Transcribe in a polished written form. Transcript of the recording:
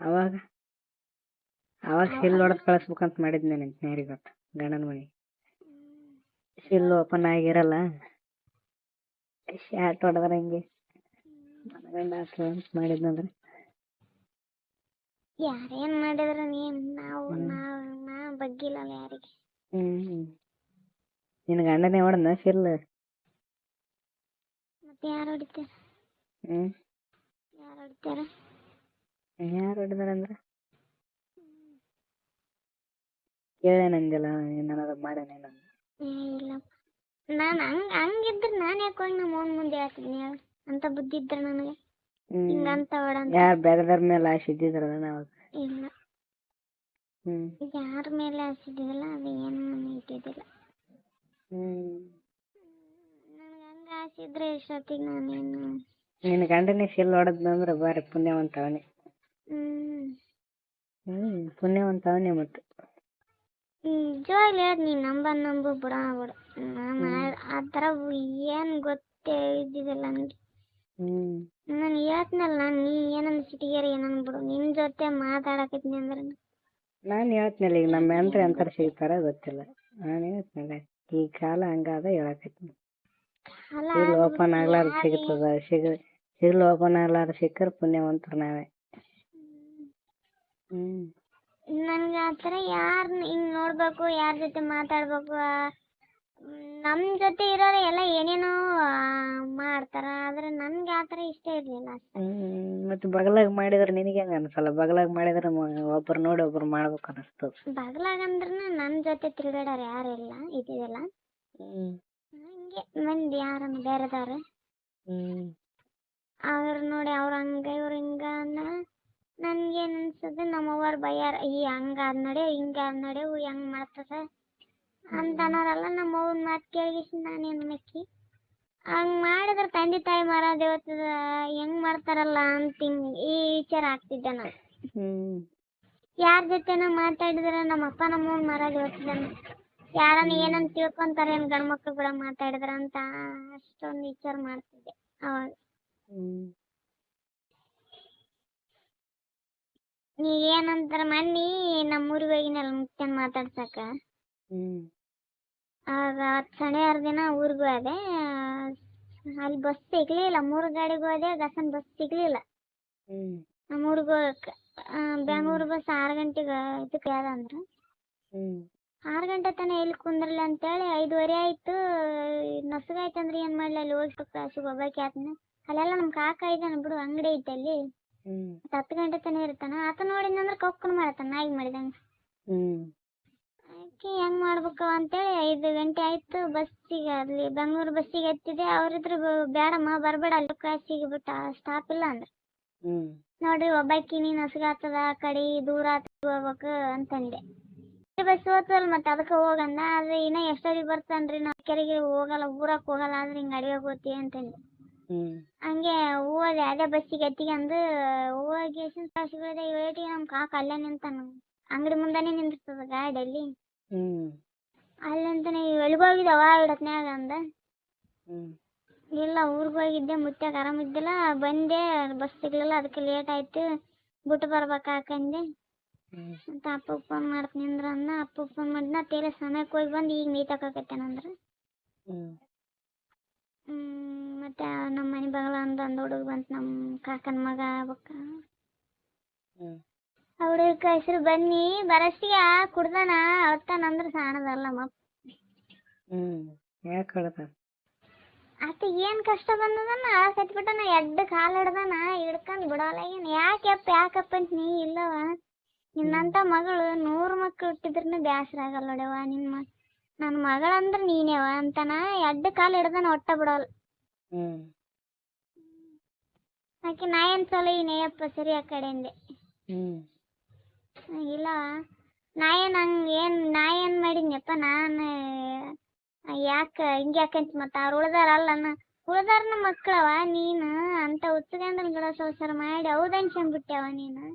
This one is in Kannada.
ಅವಾಗ ಅವಾಗ ಶಿಲ್ ಹೊಡೆದು ಕಳಿಸ್ಬೇಕಂತ ಮಾಡಿದ್ನೆ ನೆನ್ರಿ ಗೊತ್ತ ಗಂಡನ ಮನೆ ಶಿಲ್ ಓಪನ್ ಆಗಿರಲ್ಲ ಶಾಟ್ ಹೊಡೆದ್ರ ಹಿಂಗೆ ಮನಗಂಡ ಹಾಕ್ಲ ಅಂತ ಮಾಡಿದ್ನಂದ್ರೆ ಯಾರೇನ್ ಮಾಡಿದ್ರ ನೀನ್ ನಾ ಬಗ್ಗಿಲ್ಲ ಯಾರಿಗೆ. ನಿನ್ನ ಗಂಡನೇ ಹೊಡೆದ್ನ ಶಿಲ್? ಮತ್ತೆ ಯಾರು ಹೊಡಿತಾರ? ಯಾರು ಹೊಡಿತಾರ? ಯಾರು ಹೊಡಿದಾರ ಅಂದ್ರೆ ಕೇಳೇನಂದಿಲ್ಲ ಏನಾರ ಮಾಡ್ಯಾನೇನ? ಇಲ್ಲ ನಾನು ಹಂಗಿದ್ರೆ ನಾನು ಯಾಕೆ ಹೋಗಿ ನಮ್ಮ ಅವ್ನ ಮುಂದೆ ಹೇಳ್ತಿದ್ನಿ ಹೇಳು? ಅಂತ ಬುದ್ಧಿ ಇದ್ರೆ ನನಗೆ ಹಿಂಗಂತ ಹೊಡಂತ. ಯಾರು ಬೇರೆದವ್ರ ಮೇಲೆ ಆಸೆ ಇದ್ದಿದ್ರಲ್ಲ ಅವಾಗ? ಇಲ್ಲ ಯಾರ ಮೇಲೆ ಆಸಿದ್ದಿಲ್ಲ, ಅದು ಏನು ಇಟ್ಟಿದ್ದಿಲ್ಲ. ನನಗೆ ಹಂಗ ಆಸೆ ಇದ್ರೆ ಇಷ್ಟೊತ್ತಿಗೆ ನಾನೇನು. ನಿನ್ನ ಗಂಡನೇ ಶಿಲ್ ಹೊಡೆದ್ನಂದ್ರೆ ಬಾರಿ ಪುಣ್ಯವಂತವನೇ. ಪುಣ್ಯವಂತವನೇ ಮತ್ತೆ. ನಿಜವಾಗ್ಲೂ ಹೇಳಿ ನೀನು ನಂಬು ಬಿಡ ನಾನು ಆ ಥರ ಏನು ಗೊತ್ತೇ ಇದ್ದಿದ್ದಿಲ್ಲ ನನಗೆ. ನಾನು ಹೇಳ್ತೀನಲ್ಲ, ನೀ ಏನಂದು ಸಿಟಿಗೇರಿ ಏನಂದು ಬಿಡು, ನಿನ್ನ ಜೊತೆ ಮಾತಾಡಕತ್ತೀನಿ ಅಂದ್ರೆ ನಾನು ಹೇಳ್ತೀನಲ್ಲ, ಈಗ ನಮ್ಮ ಅಂದ್ರೆ ಅಂತಾರೆ ಸಿಗ್ತಾರ ಗೊತ್ತಿಲ್ಲ. ನಾನು ಹೇಳ್ತೀನಲ್ಲ ಈ ಕಾಲ ಹಂಗಾದ ಹೇಳಕತ್ತೀನಿ. ಶಿಲ್ ಓಪನ್ ಆಗ್ಲಾರ ಸಿಗ್ತದ, ಶಿಲ್ ಓಪನ್ ಆಗ್ಲಾರ ಸಿಕ್ಕರ್ ಪುಣ್ಯವಂತರು ನಾವೇ. ನನ್ಗೆ ಆ ಥರ ಯಾರನ್ನ ಹಿಂಗೆ ನೋಡ್ಬೇಕು, ಯಾರ ಜೊತೆ ಮಾತಾಡ್ಬೇಕು, ನಮ್ಮ ಜೊತೆ ಇರೋರು ಎಲ್ಲ ಏನೇನೋ ಮಾಡ್ತಾರ, ಆದ್ರೆ ನನ್ಗೆ ಆ ಥರ ಇಷ್ಟ ಇರಲಿಲ್ಲ. ಮತ್ತೆ ಬಗಲಾಗ ಮಾಡಿದ್ರೆ ನಿನಗೆ ಹೆಂಗ ಅನ್ಸಲ್ಲ? ಬಗಲಾಗ ಮಾಡಿದ್ರೆ ಒಬ್ರು ನೋಡಿ ಒಬ್ರು ಮಾಡ್ಬೇಕು ಅನಿಸ್ತದ. ಬಗಲಾಗ ಅಂದ್ರೆ ನನ್ನ ಜೊತೆ ತಿರುಗಾಡೋರು ಯಾರು ಇಲ್ಲ ಇದ್ದಿದ್ದಿಲ್ಲ. ಹಂಗೆ ಮಂದಿ ಯಾರನ್ನ ಬೇರೆದವ್ರೆ ಅವ್ರು ನೋಡಿ ಅವ್ರು ಹಂಗ ಇವ್ರು ಹಿಂಗ ಅಂದ್ರೆ ನನ್ಗೇನು ಅನ್ಸದ, ನಮ್ಮವ್ವಾರು ಬಯ್ಯಾರ, ಈ ಹಂಗಾದ್ ನೋಡಿ ಹಿಂಗಾದ್ ನೋಡಿ ಹೆಂಗ್ ಮಾಡ್ತದ ಅಂತ ಅನ್ನೋರಲ್ಲ. ನಮ್ಮವ್ವನ ಮಾತು ಕೇಳಿಸಿ ನಾನೇನು ಮೆಕ್ಕಿ ಹಂಗೆ ಮಾಡಿದ್ರೆ ತಂದೆ ತಾಯಿ ಮರ ದೇವತದ ಹೆಂಗ್ ಮಾಡ್ತಾರಲ್ಲ ಅಂತ ಈ ವಿಚಾರ ಆಗ್ತಿದ್ದೆ ನಾನು. ಯಾರ ಜೊತೆನೋ ಮಾತಾಡಿದ್ರೆ ನಮ್ಮ ಅಪ್ಪ ನಮ್ಮವ್ವನ ಮರ ದೇವತದನ, ಯಾರನ್ನ ಏನಂತ ತಿಳ್ಕೊಂತಾರೆ ಏನು ಗಂಡು ಮಕ್ಳು ಕೂಡ ಮಾತಾಡಿದ್ರ ಅಂತ ಅಷ್ಟೊಂದು ವಿಚಾರ ಮಾಡ್ತಿದ್ದೆ ಅವಾಗ. ನೀವೇನಂತಾರ ಮನ್ನಿ ನಮ್ಮೂರಿಗೆ ಹೋಗಿನಲ್ಲ ಮುತ್ತನ್ ಮಾತಾಡ್ಸಕ, ಆಗ 10 ದಿನ ಊರಿಗೂ ಹೋದೆ. ಅಲ್ಲಿ ಬಸ್ ಸಿಗ್ಲಿಲ್ಲ, 3 ಗಾಡಿಗೆ ಹೋದೆ, ಗಸನ್ ಬಸ್ ಸಿಗ್ಲಿಲ್ಲ ನಮ್ಮೂರಿಗೆ ಹೋಗಕ್ಕೆ. ಬೆಂಗಳೂರು ಬಸ್ 6 ಗಂಟೆಗೆ ಇದಕ್ಕೆ ಯಾವ್ದಂದ್ರೆ 6 ಗಂಟೆ ತನಕ ಎಲ್ಲಿ ಕುಂದ್ರಲ್ಲ ಅಂತೇಳಿ 5:30 ಆಯ್ತು. ನಸುಗಾಯ್ತಂದ್ರೆ ಏನು ಮಾಡಲಿ, ಅಲ್ಲಿ ಹೋಗಿ ಕ್ಲಾಸಿಗೆ ಹೋಗ್ಬೇಕು ಆತನ. ಅಲ್ಲೆಲ್ಲ ನಮ್ಮ ಕಾಕ ಇದ್ದಾನೆ ಬಿಡು, ಅಂಗಡಿ ಐತೆ ಅಲ್ಲಿ, 10 ಗಂಟೆ ತನಕ ಇರ್ತಾನ. ಆತ ನೋಡಿದಂದ್ರೆ ಕೌಕನ್ ಮಾಡತ್ತಾನ ನಾಯಿ ಮಾಡಿದಂಗೆ. ಅದಕ್ಕೆ ಹೆಂಗೆ ಮಾಡ್ಬೇಕು ಅಂತೇಳಿ 5 ಗಂಟೆ ಆಯ್ತು. ಬಸ್ಸಿಗೆ ಅಲ್ಲಿ ಬೆಂಗಳೂರು ಬಸ್ಸಿಗೆ ಹತ್ತಿದೆ. ಅವ್ರಿದ್ರು ಬೇಡಮ್ಮ ಬರಬೇಡ, ಅಲ್ಲಿ ಕ್ಲಾಸಿಗೆ ಬಿಟ್ಟ ಸ್ಟಾಪ್ ಇಲ್ಲ ಅಂದ್ರೆ ನೋಡ್ರಿ ಒಬ್ಬಾಕಿ ನೀನು ಹಸುಗಾಗ್ತದ, ಆ ಕಡೆ ದೂರ ಹೋಗ್ಬೇಕು ಅಂತಂದೆ. ಬಸ್ ಹೋಗ್ತದಲ್ಲ ಮತ್ತೆ ಅದಕ್ಕೆ ಹೋಗಂದ. ಆದ್ರೆ ಇನ್ನ ಎಷ್ಟೊತ್ತಿಗೆ ಬರ್ತಾನ್ರಿ, ನಾವು ಕೆರೆಗೆ ಹೋಗಲ್ಲ, ಊರಕ್ಕೆ ಹೋಗಲ್ಲ, ಆದ್ರೆ ಹಿಂಗೆ ಅಡಿಗೆ ಹೋಗ್ತೀವಿ ಅಂತಂದೆ. ಹಂಗೆ ಹೋದೆ, ಅದೇ ಬಸ್ಸಿಗೆ ಹತ್ತಿಗೆಂದು ಹೋಗಿ ಕ್ಲಾಸಿಗೆ ಹೋದೆ. ಏಟಿ ನಮ್ಮ ಕಾಕ ಅಲ್ಲೇ ನಿಂತಾನ, ಅಂಗಡಿ ಮುಂದಾನೆ ನಿಂದಿರ್ತದ ಗಾಡಿಯಲ್ಲಿ. ಅಲ್ಲಿ ಅಂತಾನೆ ಎಲ್ಲಿಗೆ ಹೋಗಿದ್ದಾವ ಇಡತ್ನ್ಯಾಗ ಅಂದ. ಇಲ್ಲ ಊರಿಗೆ ಹೋಗಿದ್ದೆ, ಮುತ್ಯಾಗ ಆರಾಮಿದ್ದಿಲ್ಲ, ಬಂದೆ, ಬಸ್ ಸಿಗ್ಲಿಲ್ಲ, ಅದಕ್ಕೆ ಲೇಟ್ ಆಯ್ತು, ಬಿಟ್ಟು ಬರ್ಬೇಕಾಕಂದೆ ಅಂತ ಅಪ್ಪಗೆ ಫೋನ್ ಮಾಡ್ತೀನಿ ಅಂದ್ರ ಅನ್ನ. ಅಪ್ಪಗೆ ಫೋನ್ ಮಾಡಿದ್ನ, ತೇಲೆ ಸಮಯಕ್ಕೆ ಹೋಗಿ ಬಂದು ಈಗ ನೀತಾಕತ್ತೇನಂದ್ರೆ. ಮತ್ತೆ ನಮ್ಮ ಮನೆ ಬಗಲ ಒಂದು ಹುಡುಗ ಬಂತು, ನಮ್ಮ ಕಾಕನ ಮಗ ಆಗ್ಬೇಕ. ಆ ಹುಡುಗಕ್ಕೆ ಹೆಸರು ಬನ್ನಿ, ಬರಸ್ತಿಗೆ ಕುಡ್ದಾನ ಅಳ್ತಾನಂದ್ರೆ ಸಾಣದಲ್ಲ ಮಪ್ಪ. ಆತ ಏನು ಕಷ್ಟ ಬಂದದನ್ನ ಅಳಕತ್ಬಿಟ್ಟನ, ಎಡ್ಡು ಕಾಲು ಹಿಡ್ದಾನ, ಹಿಡ್ಕೊಂಡು ಬಿಡೋಲ್ಲ. ಏನು ಯಾಕಪ್ಪ ಅಂತ ನೀ ಇಲ್ಲವ, ನಿನ್ನಂಥ ಮಗಳು 100 ಮಕ್ಳು ಹುಟ್ಟಿದ್ರೂ ಬೇಸರ ಆಗಲ್ಲ ನೋಡವ, ನನ್ನ ಮಗಳಂದ್ರೆ ನೀನೇವ ಅಂತಾನ. ಎಡ್ಡು ಕಾಲು ಹಿಡ್ದಾನ, ಒಟ್ಟ ಬಿಡೋಲ್ಲ. ಆಕೆ ನಾ ಏನು ಸಲ ಈ ನೇಯಪ್ಪ ಸರಿ ಆ ಕಡೆಯಿಂದೆ ಇಲ್ಲ, ನಾ ಏನು ಮಾಡಿದ್ನಪ್ಪ ನಾನು, ಯಾಕೆ ಹಿಂಗೆ ಯಾಕಂತ. ಮತ್ತು ಅವ್ರು ಉಳ್ದಾರನ ಮಕ್ಕಳವ ನೀನು ಅಂತ ಉತ್ಗಂಡಲ್ ಗಿಡ ಸಂಸಾರ ಮಾಡಿ ಹೌದನ್ಸಂಬಿಟ್ಟೆವ ನೀನು.